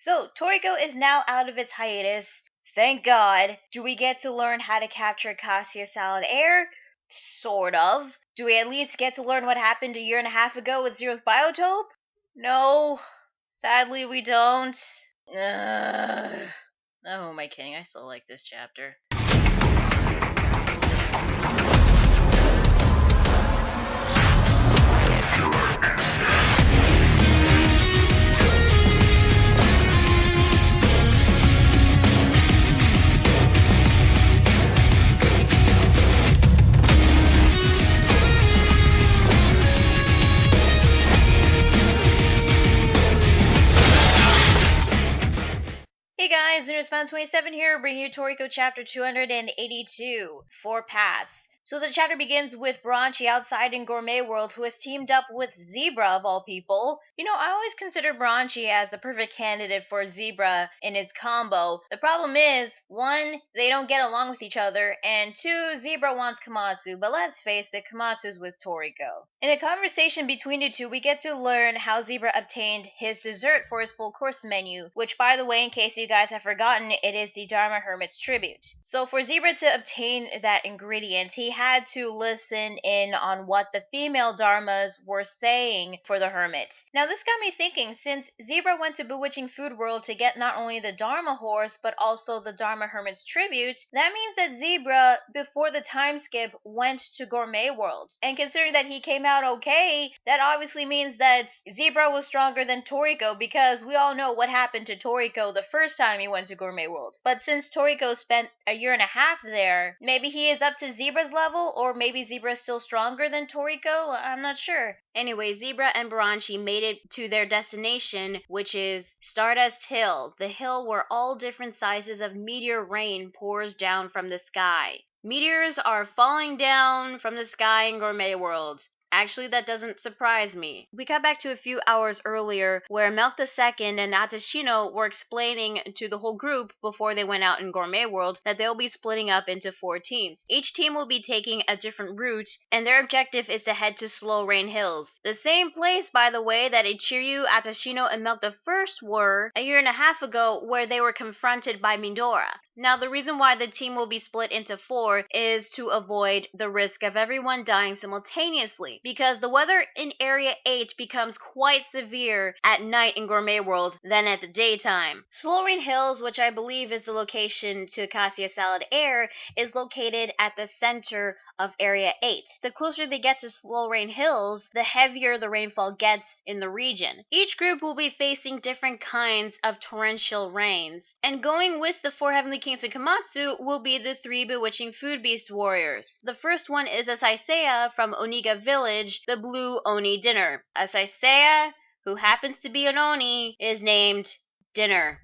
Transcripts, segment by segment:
So, Toriko is now out of its hiatus. Thank God. Do we get to learn how to capture Cassia Salad Air? Sort of. Do we at least get to learn what happened a year and a half ago with Zero's Biotope? No. Sadly, we don't. Ugh. Oh, am I kidding? I still like this chapter. Hey guys, Nerdspun27 here, bringing you Toriko chapter 282, Four Paths. So the chapter begins with Branchi outside in Gourmet World, who has teamed up with Zebra of all people. You know, I always considered Branchi as the perfect candidate for Zebra in his combo. The problem is, one, they don't get along with each other, and two, Zebra wants Komatsu, but let's face it, Komatsu's with Toriko. In a conversation between the two, we get to learn how Zebra obtained his dessert for his full course menu, which, by the way, in case you guys have forgotten, it is the Dharma Hermit's tribute. So for Zebra to obtain that ingredient, he had to listen in on what the female Dharmas were saying for the hermit. Now this got me thinking, since Zebra went to Bewitching Food World to get not only the Dharma horse, but also the Dharma Hermit's tribute, that means that Zebra, before the time skip, went to Gourmet World. And considering that he came out okay, that obviously means that Zebra was stronger than Toriko, because we all know what happened to Toriko the first time he went to Gourmet World. But since Toriko spent a year and a half there, maybe he is up to Zebra's level, or maybe Zebra is still stronger than Toriko? I'm not sure. Anyway, Zebra and Branchi made it to their destination, which is Stardust Hill, the hill where all different sizes of meteor rain pours down from the sky. Meteors are falling down from the sky in Gourmet World. Actually, that doesn't surprise me. We cut back to a few hours earlier where Milk II and Atashino were explaining to the whole group before they went out in Gourmet World that they'll be splitting up into 4 teams. Each team will be taking a different route, and their objective is to head to Slow Rain Hills. The same place, by the way, that Ichiryu, Atashino, and Milk I were a year and a half ago, where they were confronted by Midora. Now, the reason why the team will be split into 4 is to avoid the risk of everyone dying simultaneously, because the weather in Area 8 becomes quite severe at night in Gourmet World than at the daytime. Slow Rain Hills, which I believe is the location to Cassia Salad Air, is located at the center of Area 8. The closer they get to Slow Rain Hills, the heavier the rainfall gets in the region. Each group will be facing different kinds of torrential rains, and going with the 4 Heavenly Kings of Komatsu will be the 3 Bewitching Food Beast Warriors. The first one is Asaisea from Oniga Village, the Blue Oni Dinner. Asaisea, who happens to be an Oni, is named Dinner.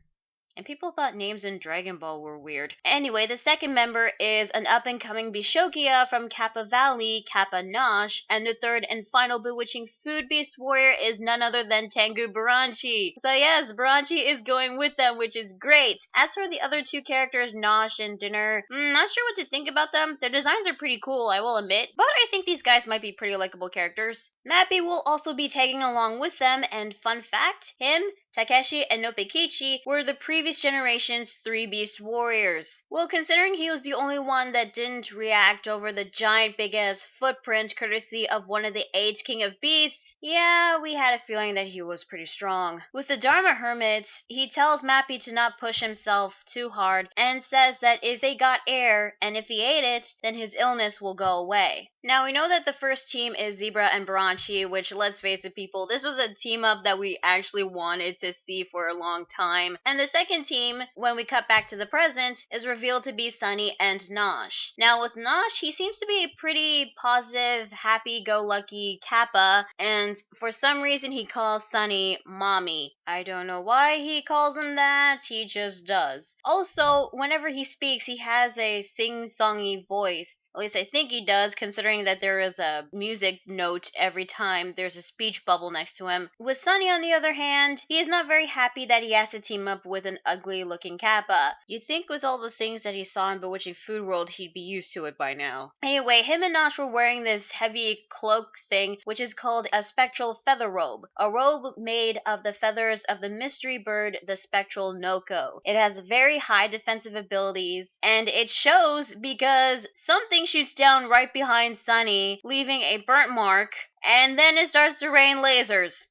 And people thought names in Dragon Ball were weird. Anyway, the second member is an up-and-coming Bishokia from Kappa Valley, Kappa Nosh, and the third and final Bewitching Food Beast Warrior is none other than Tengu Branchi. So yes, Branchi is going with them, which is great. As for the other 2 characters, Nosh and Dinner, not sure what to think about them. Their designs are pretty cool, I will admit, but I think these guys might be pretty likable characters. Mappy will also be tagging along with them, and fun fact, him, Takeshi, and Nopekichi were the previous generation's 3 Beast Warriors. Well, considering he was the only one that didn't react over the giant big-ass footprint courtesy of one of the 8 King of Beasts, yeah, we had a feeling that he was pretty strong. With the Dharma Hermit, he tells Mappy to not push himself too hard and says that if they got air and if he ate it, then his illness will go away. Now, we know that the first team is Zebra and Branchi, which, let's face it, people, this was a team-up that we actually wanted to see for a long time. And the second team, when we cut back to the present, is revealed to be Sunny and Nosh. Now, with Nosh, he seems to be a pretty positive, happy-go-lucky Kappa, and for some reason he calls Sunny Mommy. I don't know why he calls him that, he just does. Also, whenever he speaks, he has a sing-songy voice. At least I think he does, considering that there is a music note every time there's a speech bubble next to him. With Sunny, on the other hand, he is not not very happy that he has to team up with an ugly-looking Kappa. You'd think with all the things that he saw in Bewitching Food World, he'd be used to it by now. Anyway, him and Nosh were wearing this heavy cloak thing, which is called a spectral feather robe. A robe made of the feathers of the mystery bird, the spectral Noko. It has very high defensive abilities, and it shows because something shoots down right behind Sunny, leaving a burnt mark, and then it starts to rain lasers.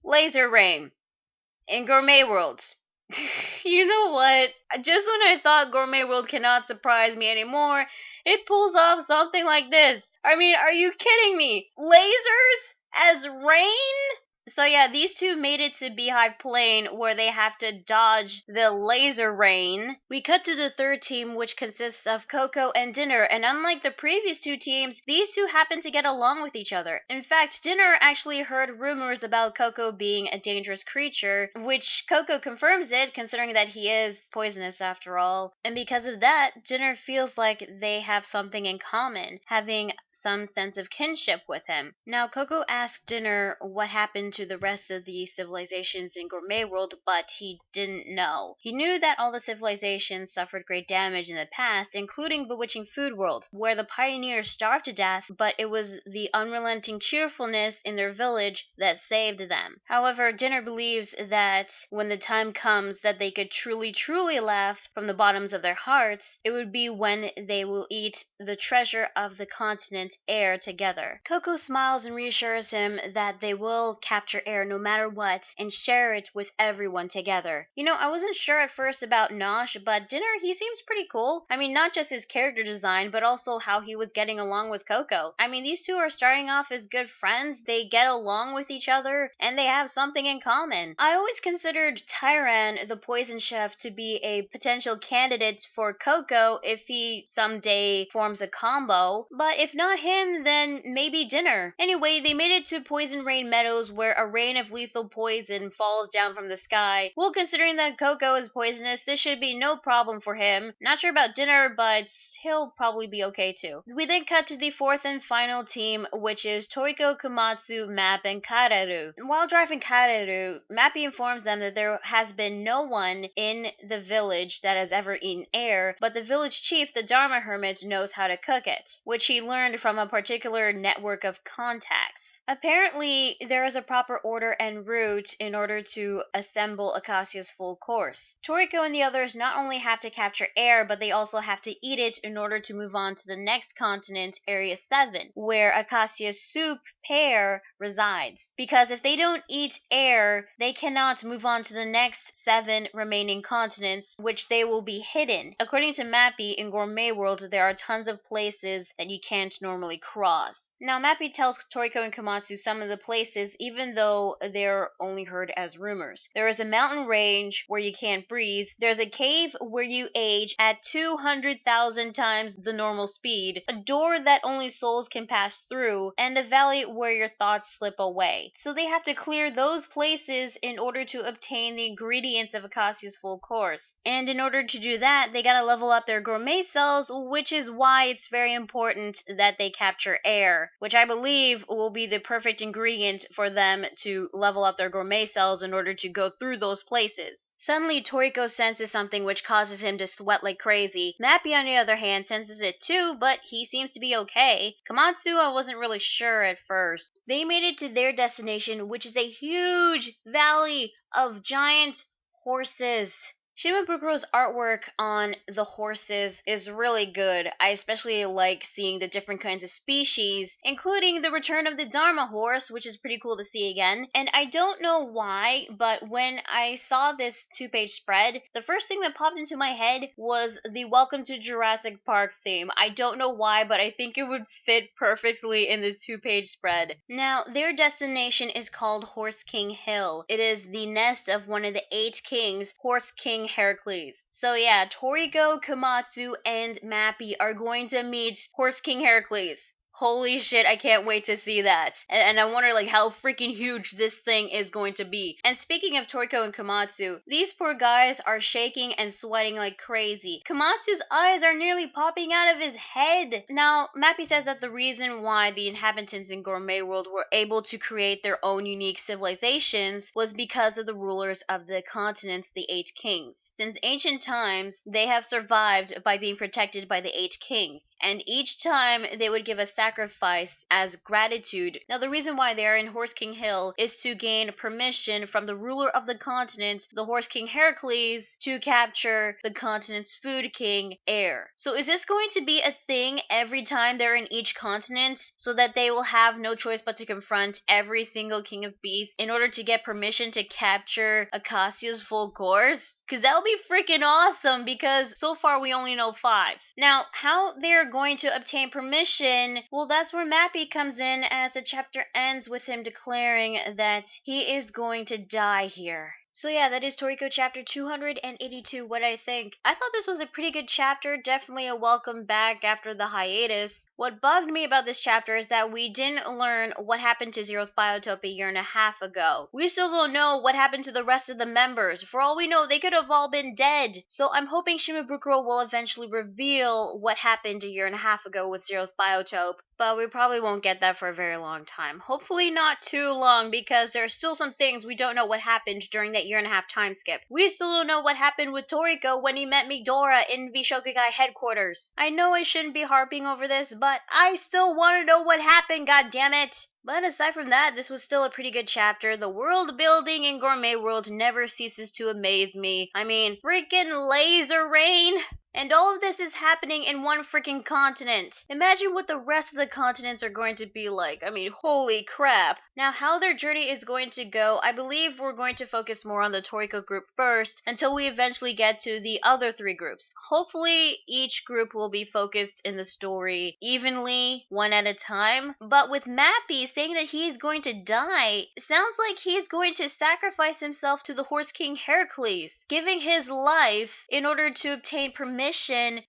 Laser rain. In Gourmet World. You know what? Just when I thought Gourmet World cannot surprise me anymore, it pulls off something like this. I mean, are you kidding me? Lasers as rain? So yeah, these two made it to Beehive Plain where they have to dodge the laser rain. We cut to the third team, which consists of Coco and Dinner, and unlike the previous two teams, these two happen to get along with each other. In fact, Dinner actually heard rumors about Coco being a dangerous creature, which Coco confirms it, considering that he is poisonous after all. And because of that, Dinner feels like they have something in common, having some sense of kinship with him. Now, Coco asked Dinner what happened to the rest of the civilizations in Gourmet World, but he didn't know. He knew that all the civilizations suffered great damage in the past, including Bewitching Food World, where the pioneers starved to death, but it was the unrelenting cheerfulness in their village that saved them. However, Dinner believes that when the time comes that they could truly laugh from the bottoms of their hearts, it would be when they will eat the treasure of the continent Air together. Coco smiles and reassures him that they will capture Air no matter what and share it with everyone together. You know, I wasn't sure at first about Nosh, but Dinner, he seems pretty cool. I mean, not just his character design, but also how he was getting along with Coco. I mean, these two are starting off as good friends, they get along with each other, and they have something in common. I always considered Tyran, the poison chef, to be a potential candidate for Coco if he someday forms a combo, but if not him, then maybe Dinner. Anyway, they made it to Poison Rain Meadows where a rain of lethal poison falls down from the sky. Well, considering that Coco is poisonous, this should be no problem for him. Not sure about Dinner, but he'll probably be okay too. We then cut to the fourth and final team, which is Toriko, Komatsu, Map, and Kararu. While driving Kararu, Mappy informs them that there has been no one in the village that has ever eaten air, but the village chief, the Dharma Hermit, knows how to cook it, which he learned from a particular network of contacts. Apparently, there is a proper order and route in order to assemble Acacia's full course. Toriko and the others not only have to capture air, but they also have to eat it in order to move on to the next continent, Area 7, where Acacia's soup pair resides. Because if they don't eat air, they cannot move on to the next 7 remaining continents, which they will be hidden. According to Mappy, in Gourmet World, there are tons of places that you can't normally cross. Now, Mappy tells Toriko and Komatsu some of the places, even though they're only heard as rumors. There is a mountain range where you can't breathe. There's a cave where you age at 200,000 times the normal speed. A door that only souls can pass through. And a valley where your thoughts slip away. So they have to clear those places in order to obtain the ingredients of Acacia's full course. And in order to do that, they gotta level up their gourmet cells, which is why it's very important that they capture air, which I believe will be the perfect ingredient for them to level up their gourmet cells in order to go through those places. Suddenly, Toriko senses something which causes him to sweat like crazy. Mappy, on the other hand, senses it too, but he seems to be okay. Komatsu, I wasn't really sure at first. They made it to their destination, which is a huge valley of giant horses. Shimabukuro's artwork on the horses is really good. I especially like seeing the different kinds of species, including the return of the Dharma horse, which is pretty cool to see again. And I don't know why, but when I saw this 2-page spread, the first thing that popped into my head was the Welcome to Jurassic Park theme. I don't know why, but I think it would fit perfectly in this 2-page spread. Now, their destination is called Horse King Hill. It is the nest of one of the 8 kings, Horse King Heracles. So yeah, Toriko, Komatsu, and Mappy are going to meet Horse King Heracles. Holy shit, I can't wait to see that. And I wonder like how freaking huge this thing is going to be. And speaking of Toriko and Komatsu, these poor guys are shaking and sweating like crazy. Komatsu's eyes are nearly popping out of his head. Now, Mappy says that the reason why the inhabitants in Gourmet World were able to create their own unique civilizations was because of the rulers of the continents, the 8 kings. Since ancient times, they have survived by being protected by the 8 kings, and each time they would give a sacrifice as gratitude. Now, the reason why they are in Horse King Hill is to gain permission from the ruler of the continent, the Horse King Heracles, to capture the continent's food king, Air. So is this going to be a thing every time they're in each continent, so that they will have no choice but to confront every single king of beasts in order to get permission to capture Acacia's full course? Because that would be freaking awesome, because so far we only know 5. Now, how they're going to obtain permission, well, that's where Mappy comes in, as the chapter ends with him declaring that he is going to die here. So yeah, that is Toriko chapter 282, what I think. I thought this was a pretty good chapter, definitely a welcome back after the hiatus. What bugged me about this chapter is that we didn't learn what happened to Zeroth Biotope a year and a half ago. We still don't know what happened to the rest of the members. For all we know, they could have all been dead. So I'm hoping Shimabukuro will eventually reveal what happened a year and a half ago with Zeroth Biotope. But we probably won't get that for a very long time. Hopefully not too long, because there are still some things we don't know what happened during that year and a half time skip. We still don't know what happened with Toriko when he met Midora in Vishokugai headquarters. I know I shouldn't be harping over this, but I still want to know what happened, goddammit! But aside from that, this was still a pretty good chapter. The world building in Gourmet World never ceases to amaze me. I mean, freaking laser rain! And all of this is happening in one freaking continent. Imagine what the rest of the continents are going to be like. I mean, holy crap. Now, how their journey is going to go, I believe we're going to focus more on the Toriko group first, until we eventually get to the other 3 groups. Hopefully, each group will be focused in the story evenly, one at a time. But with Mappy saying that he's going to die, it sounds like he's going to sacrifice himself to the Horse King Heracles, giving his life in order to obtain permission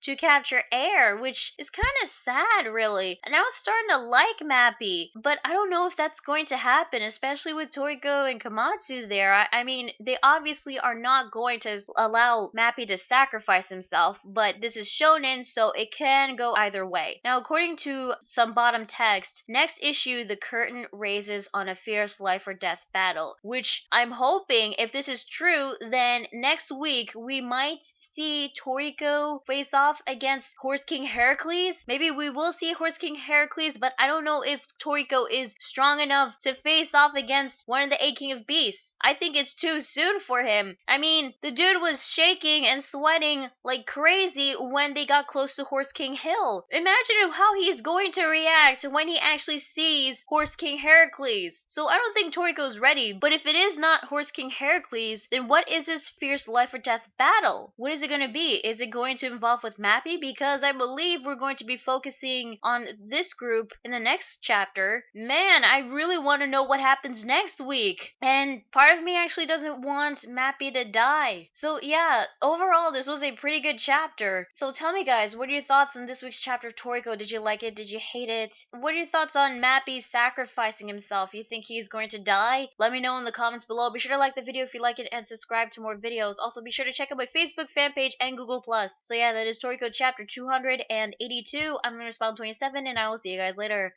to capture Air, which is kind of sad, really. And I was starting to like Mappy, but I don't know if that's going to happen, especially with Toriko and Komatsu there. I mean, they obviously are not going to allow Mappy to sacrifice himself, but this is shonen, so it can go either way. Now, according to some bottom text, next issue, the curtain raises on a fierce life or death battle, which I'm hoping, if this is true, then next week we might see Toriko face off against Horse King Heracles. Maybe we will see Horse King Heracles, but I don't know if Toriko is strong enough to face off against one of the 8 King of Beasts. I think it's too soon for him. I mean, the dude was shaking and sweating like crazy when they got close to Horse King Hill. Imagine how he's going to react when he actually sees Horse King Heracles. So I don't think Toriko's ready, but if it is not Horse King Heracles, then what is this fierce life or death battle? What is it going to be? Is it going to involve with Mappy? Because I believe we're going to be focusing on this group in the next chapter. Man, I really want to know what happens next week. And part of me actually doesn't want Mappy to die. So yeah, overall this was a pretty good chapter. So tell me guys, what are your thoughts on this week's chapter of Toriko? Did you like it? Did you hate it? What are your thoughts on Mappy sacrificing himself? You think he's going to die? Let me know in the comments below. Be sure to like the video if you like it and subscribe to more videos. Also be sure to check out my Facebook fan page and Google+. So yeah, that is Toriko chapter 282. I'm going to Spawn 27, and I will see you guys later.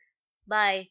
Bye.